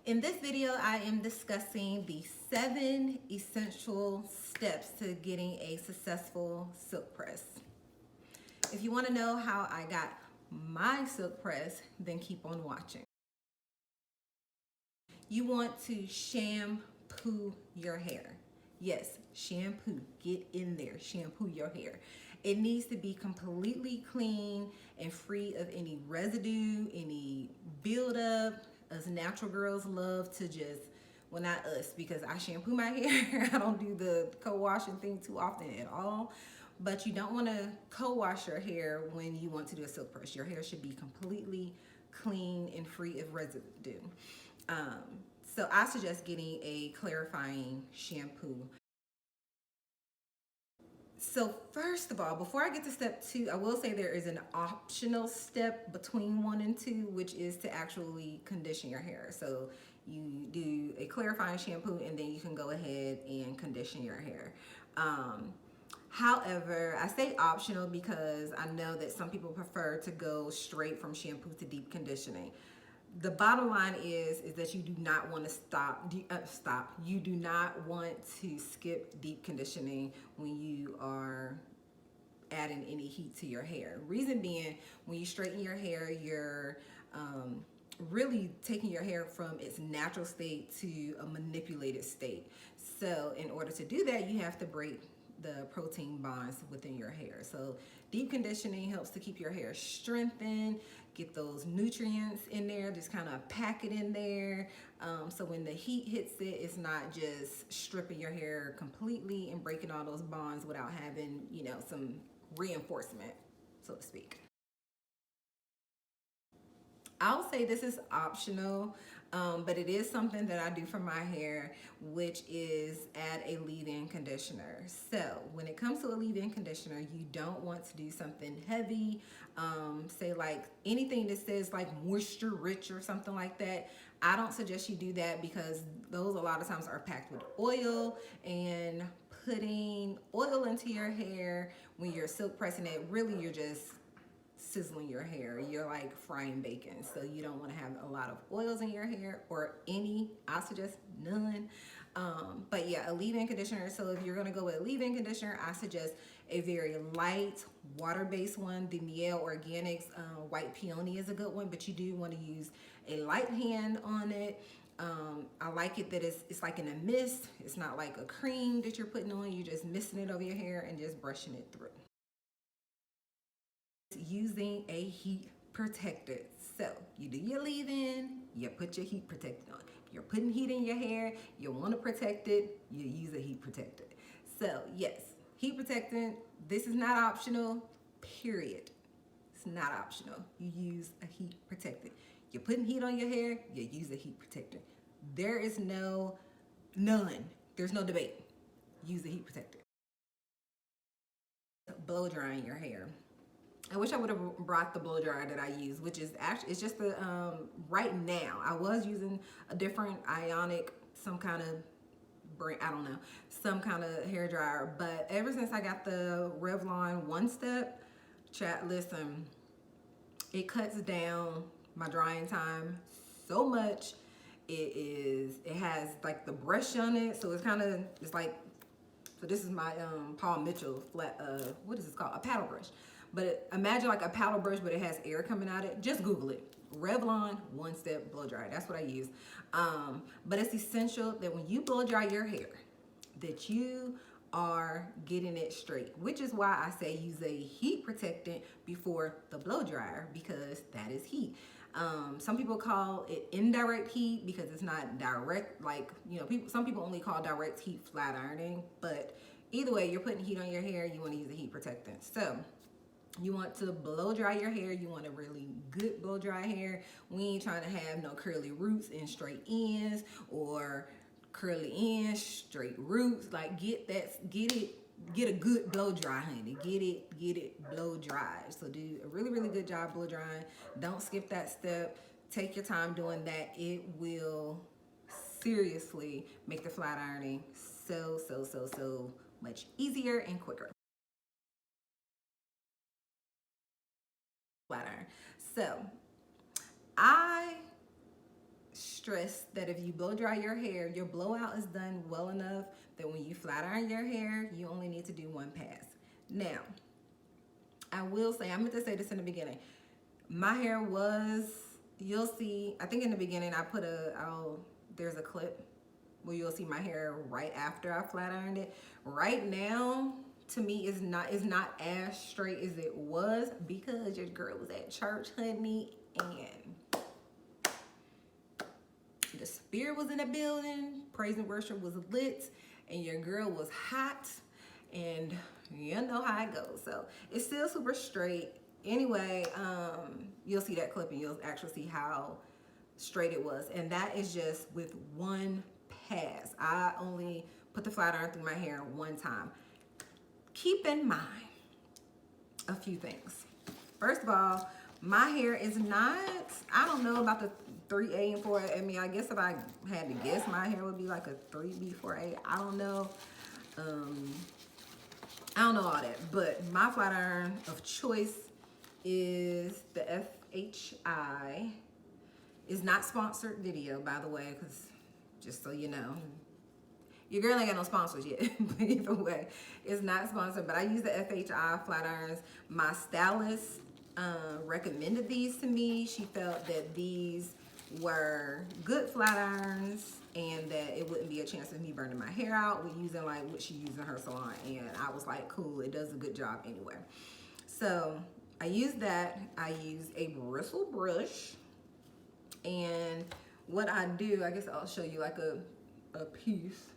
In this video, I am discussing the 7 essential steps to getting a successful silk press. If you want to know how I got my silk press, then keep on watching. You want to shampoo your hair. Yes, shampoo. Get in there. Shampoo your hair. It needs to be completely clean and free of any residue, any buildup. Us natural girls love to just, well, not us, because I shampoo my hair. I don't do the co-washing thing too often at all. But you don't want to co-wash your hair when you want to do a silk press. Your hair should be completely clean and free of residue. So I suggest getting a clarifying shampoo. So first of all, before I get to step 2, I will say there is an optional step between 1 and 2, which is to actually condition your hair. So you do a clarifying shampoo and then you can go ahead and condition your hair. However, I say optional because I know that some people prefer to go straight from shampoo to deep conditioning. The bottom line is that you do not want to you do not want to skip deep conditioning when you are adding any heat to your hair. Reason being, when you straighten your hair, you're really taking your hair from its natural state to a manipulated state. So in order to do that, you have to break the protein bonds within your hair. So deep conditioning helps to keep your hair strengthened, get those nutrients in there, just kind of pack it in there. So when the heat hits it, it's not just stripping your hair completely and breaking all those bonds without having, some reinforcement, so to speak. I'll say this is optional, but it is something that I do for my hair, which is add a leave-in conditioner. So when it comes to a leave-in conditioner, you don't want to do something heavy, say like anything that says like moisture rich or something like that. I don't suggest you do that because those a lot of times are packed with oil, and putting oil into your hair when you're silk pressing it, really you're just sizzling your hair. You're like frying bacon. So you don't want to have a lot of oils in your hair, or any. I suggest none. But yeah, a leave-in conditioner. So if you're going to go with a leave-in conditioner, I suggest a very light water-based one. The Miele Organics White Peony is a good one, but you do want to use a light hand on it. I like it that it's like in a mist. It's not like a cream that you're putting on. You're just misting it over your hair and just brushing it through. Using a heat protector. So you do your leave-in, you put your heat protector on. You're putting heat in your hair, you want to protect it, you use a heat protector. So yes, heat protectant, this is not optional, period. It's not optional. You use a heat protectant. You're putting heat on your hair, you use a heat protector. There is none. There's no debate. Use a heat protector. Blow drying your hair. I wish I would have brought the blow dryer that I use, which is actually, it's just the, right now, I was using a different Ionic, some kind of brand, I don't know, some kind of hair dryer. But ever since I got the Revlon One Step, chat, listen, it cuts down my drying time so much. It has like the brush on it. So it's like, so this is my Paul Mitchell flat, what is this called? A paddle brush. But imagine like a paddle brush, but it has air coming out of it. Just Google it. Revlon One Step Blow Dryer. That's what I use. But it's essential that when you blow dry your hair, that you are getting it straight, which is why I say use a heat protectant before the blow dryer, because that is heat. Some people call it indirect heat because it's not direct, like, some people only call direct heat flat ironing, but either way, you're putting heat on your hair, you want to use a heat protectant. So you want to blow dry your hair. You want a really good blow dry hair. We ain't trying to have no curly roots and straight ends, or curly ends, straight roots. Like get a good blow dry, honey. Get it blow dry. So do a really, really good job blow drying. Don't skip that step. Take your time doing that. It will seriously make the flat ironing so much easier and quicker. Flat iron. So I stress that if you blow dry your hair, your blowout is done well enough that when you flat iron your hair, you only need to do one pass. Now, I will say, I meant to say this in the beginning. My hair was, you'll see, I think in the beginning I put there's a clip where you'll see my hair right after I flat ironed it. Right now, to me, is not as straight as it was because your girl was at church, honey, and the spirit was in the building, praise and worship was lit, and your girl was hot, and you know how it goes. So it's still super straight. Anyway, you'll see that clip and you'll actually see how straight it was. And that is just with one pass. I only put the flat iron through my hair one time. Keep in mind a few things. First of all, my hair is not, I don't know about the 3A and 4A. I mean, I guess if I had to guess, my hair would be like a 3B, 4A. I don't know. I don't know all that. But my flat iron of choice is the FHI. Is not sponsored video, by the way, because just so you know. Your girl ain't got no sponsors yet, but either way, it's not sponsored. But I use the FHI flat irons. My stylist recommended these to me. She felt that these were good flat irons and that it wouldn't be a chance of me burning my hair out with using like what she used in her salon. And I was like, cool, it does a good job anyway. So I use that. I use a bristle brush. And what I do, I guess I'll show you like a piece.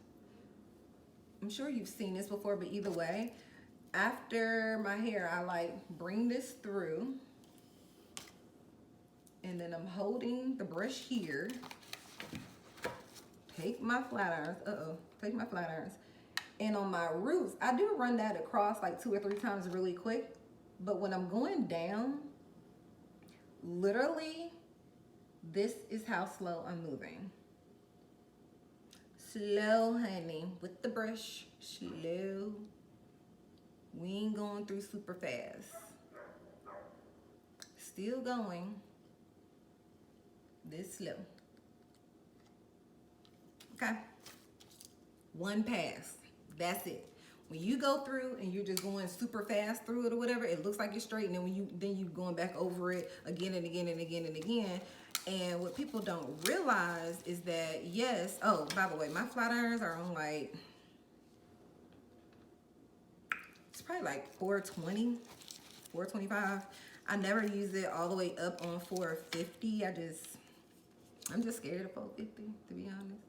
I'm sure you've seen this before, but either way, after my hair, I like bring this through and then I'm holding the brush here. Take my flat irons, take my flat irons. And on my roots, I do run that across like 2 or 3 times really quick. But when I'm going down, literally, this is how slow I'm moving. Slow, honey, with the brush, slow. We ain't going through super fast. Still going this slow. Okay, one pass, that's it. When you go through and you're just going super fast through it or whatever, it looks like you're straight, and then when you going back over it again and again and again and again. And what people don't realize is that, yes, oh, by the way, my flat irons are on like, it's probably like 420, 425. I never use it all the way up on 450. I'm just scared of 450, to be honest.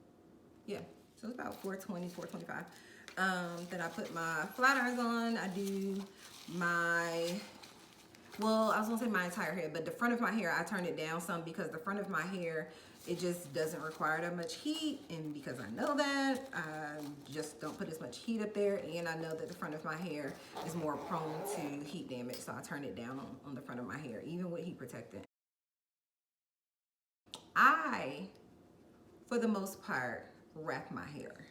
Yeah, so it's about 420, 425. Then I put my flat irons on. I do my, well, I was gonna say my entire hair, but the front of my hair, I turn it down some because the front of my hair, it just doesn't require that much heat. And because I know that, I just don't put as much heat up there. And I know that the front of my hair is more prone to heat damage. So I turn it down on the front of my hair, even with heat protectant. I, for the most part, wrap my hair.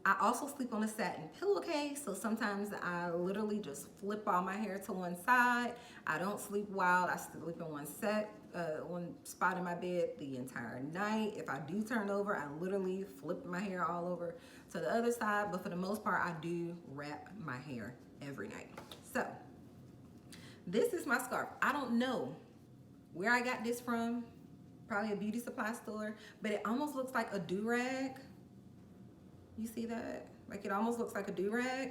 I also sleep on a satin pillowcase, so sometimes I literally just flip all my hair to one side. I don't sleep wild. I sleep in one spot in my bed the entire night. If I do turn over, I literally flip my hair all over to the other side, but for the most part, I do wrap my hair every night. So, this is my scarf. I don't know where I got this from, probably a beauty supply store, but it almost looks like a do-rag. You see that? Like it almost looks like a do-rag.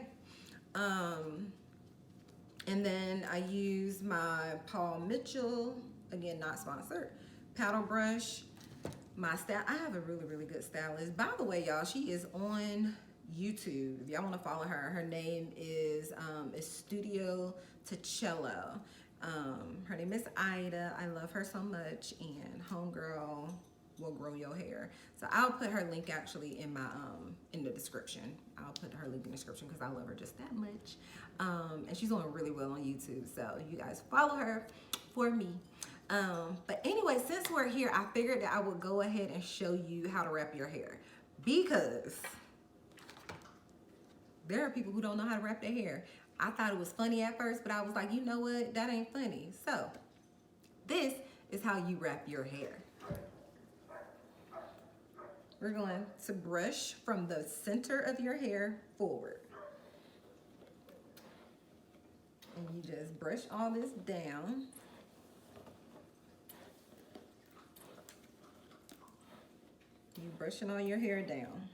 And then I use my Paul Mitchell, again, not sponsored, paddle brush. My style, I have a really, really good stylist. By the way, y'all, she is on YouTube. If y'all want to follow her, her name is Studio Ticello. Her name is Ida. I love her so much, and homegirl will grow your hair. So I'll put her link actually in my in the description. I'll put her link in the description because I love her just that much. And she's doing really well on YouTube, so you guys follow her for me. But anyway, since we're here, I figured that I would go ahead and show you how to wrap your hair, because there are people who don't know how to wrap their hair. I thought it was funny at first, but I was like, you know what? That ain't funny. So this is how you wrap your hair. we're going to brush from the center of your hair forward. And you just brush all this down. You brushing all your hair down.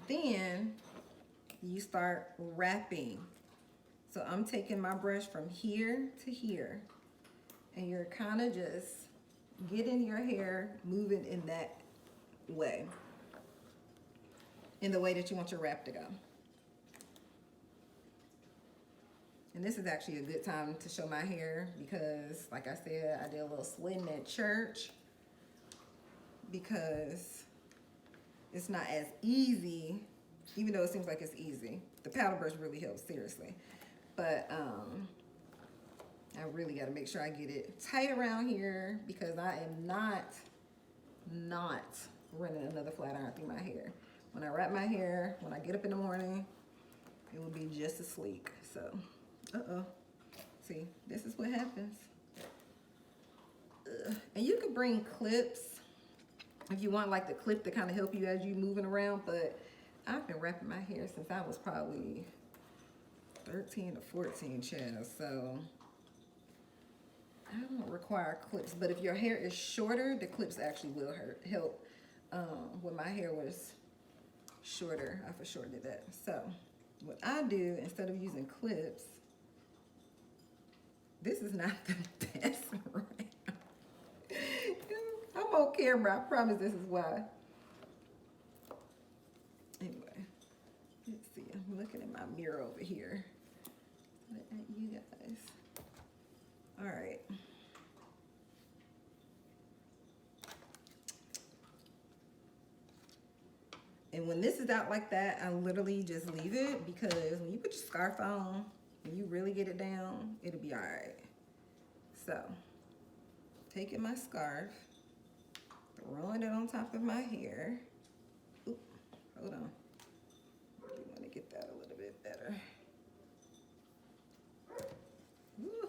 Then you start wrapping. So I'm taking my brush from here to here, and you're kind of just getting your hair moving in that way, in the way that you want your wrap to go. And this is actually a good time to show my hair because, like I said, I did a little sweating at church because it's not as easy, even though it seems like it's easy. The paddle brush really helps, seriously. But I really got to make sure I get it tight around here because I am not running another flat iron through my hair. When I wrap my hair, when I get up in the morning, it will be just as sleek. So, see, this is what happens. And you can bring clips if you want, like the clip to kind of help you as you moving around, but I've been wrapping my hair since I was probably 13 or 14, child, so I don't require clips. But if your hair is shorter, the clips actually will help. When my hair was shorter, I for sure did that. So what I do, instead of using clips, this is not the best right. I'm on camera, I promise this is why. Anyway, let's see, I'm looking at my mirror over here. At you guys. All right. And when this is out like that, I literally just leave it because when you put your scarf on, when you really get it down, it'll be all right. So, taking my scarf, throwing it on top of my hair. Oop, hold on. I really want to get that a little bit better. Ooh.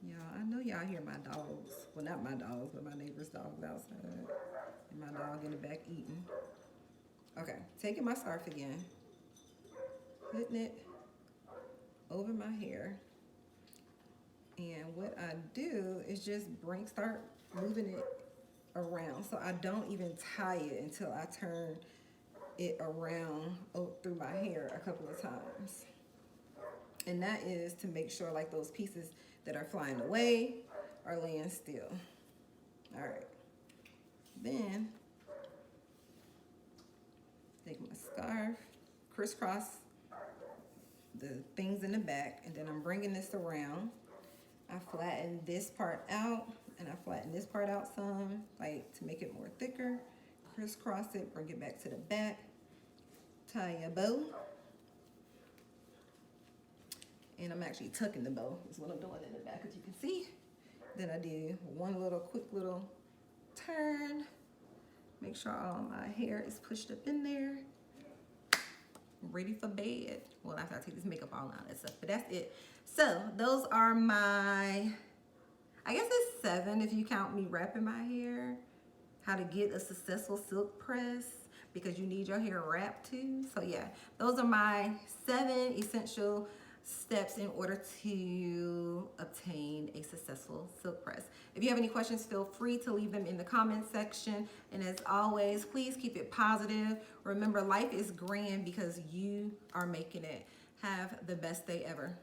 Y'all, I know y'all hear my dogs. Well, not my dogs, but my neighbor's dogs outside. And my dog in the back eating. Okay, taking my scarf again. Putting it over my hair. And what I do is just start moving it around. So I don't even tie it until I turn it around through my hair a couple of times. And that is to make sure like those pieces that are flying away are laying still. All right. Then take my scarf, crisscross the things in the back, and then I'm bringing this around. I flatten this part out, and I flatten this part out some, like to make it more thicker. Crisscross it, bring it back to the back, tie a bow. And I'm actually tucking the bow, is what I'm doing in the back, as you can see. Then I did one quick little turn. Make sure all my hair is pushed up in there. Ready for bed. Well, after I take this makeup all out and stuff, but that's it. So those are my, I guess it's 7 if you count me wrapping my hair. How to get a successful silk press, because you need your hair wrapped too. So yeah, those are my 7 essential steps in order to obtain a successful silk press. If you have any questions, feel free to leave them in the comment section. And as always, please keep it positive. Remember, life is grand because you are making it. Have the best day ever.